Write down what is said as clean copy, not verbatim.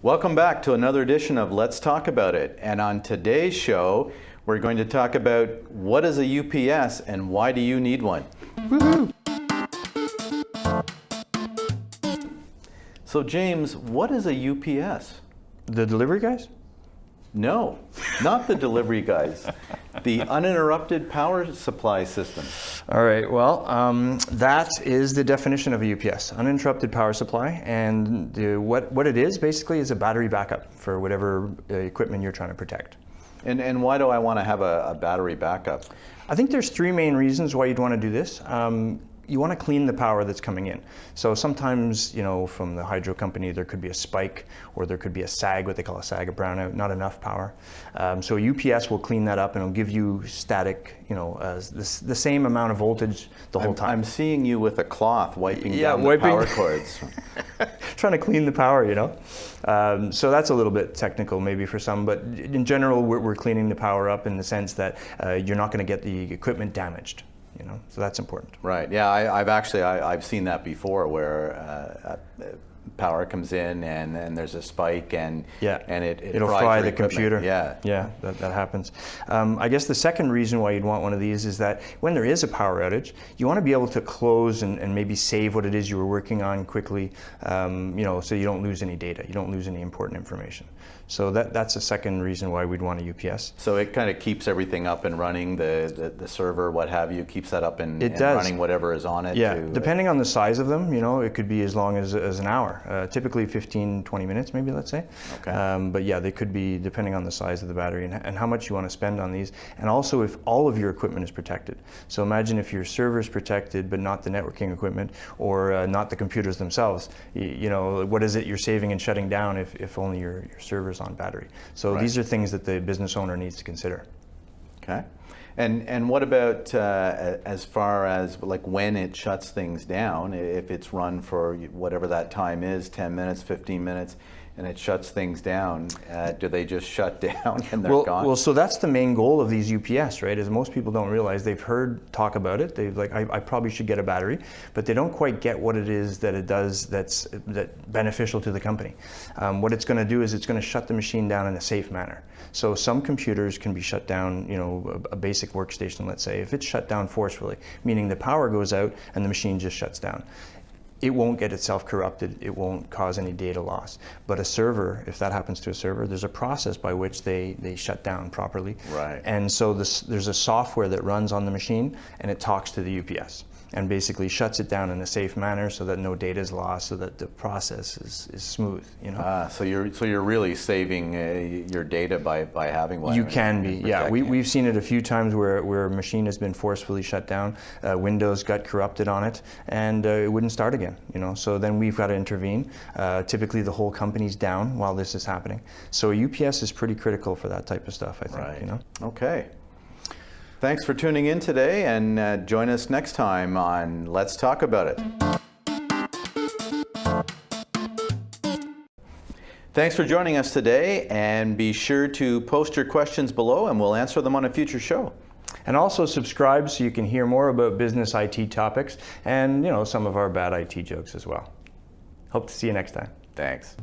Welcome back to another edition of Let's Talk About It. And on today's show, we're going to talk about what is a UPS and why do you need one? Woohoo! So James, what is a UPS? The delivery guys? No, not the delivery guys. The uninterrupted power supply system. All right, well, that is the definition of a UPS, uninterrupted power supply. And what it is basically is a battery backup for whatever equipment you're trying to protect. And why do I want to have a battery backup? I think there's three main reasons why you'd want to do this. You want to clean the power that's coming in. So sometimes, from the hydro company, there could be a spike or there could be a sag, what they call a sag, a brownout, not enough power. So a UPS will clean that up and it'll give you static, the same amount of voltage the whole time. I'm seeing you with a cloth wiping down the power cords. Trying to clean the power, So that's a little bit technical maybe for some, but in general, we're cleaning the power up in the sense that you're not going to get the equipment damaged. So that's important. Right. Yeah, I've seen that before, where power comes in and there's a spike and it'll fry the computer. Yeah, that happens. I guess the second reason why you'd want one of these is that when there is a power outage, you want to be able to close and maybe save what it is you were working on quickly, so you don't lose any data, you don't lose any important information. So that's the second reason why we'd want a UPS. So it kind of keeps everything up and running, the server, what have you, keeps that up and does. Running whatever is on it. Yeah, depending on the size of them, it could be as long as an hour, typically 15, 20 minutes maybe, let's say. Okay. But yeah, they could be depending on the size of the battery and how much you want to spend on these, and also if all of your equipment is protected. So imagine if your server is protected but not the networking equipment or not the computers themselves. What is it you're saving and shutting down if only your server's on battery? So These are things that the business owner needs to consider. Okay. And what about as far as like when it shuts things down, if it's run for whatever that time is, 10 minutes, 15 minutes, and it shuts things down, do they just shut down and they're gone? Well, so that's the main goal of these UPS, right? Is most people don't realize, they've heard talk about it. They've like, I probably should get a battery, but they don't quite get what it is that it does that's beneficial to the company. What it's going to do is it's going to shut the machine down in a safe manner. So some computers can be shut down, a basic workstation, let's say, if it's shut down forcefully, meaning the power goes out and the machine just shuts down. It won't get itself corrupted, it won't cause any data loss. But a server, if that happens to a server, there's a process by which they shut down properly. Right. And so there's a software that runs on the machine and it talks to the UPS and basically shuts it down in a safe manner so that no data is lost, so that the process is smooth. So you're really saving your data by having one. You can be, yeah. We've seen it a few times where a machine has been forcefully shut down, Windows got corrupted on it, and it wouldn't start again. So then we've got to intervene. Typically, the whole company's down while this is happening. So a UPS is pretty critical for that type of stuff, I think. Right. Okay. Thanks for tuning in today, and join us next time on Let's Talk About It. Thanks for joining us today, and be sure to post your questions below and we'll answer them on a future show. And also subscribe so you can hear more about business IT topics and some of our bad IT jokes as well. Hope to see you next time. Thanks.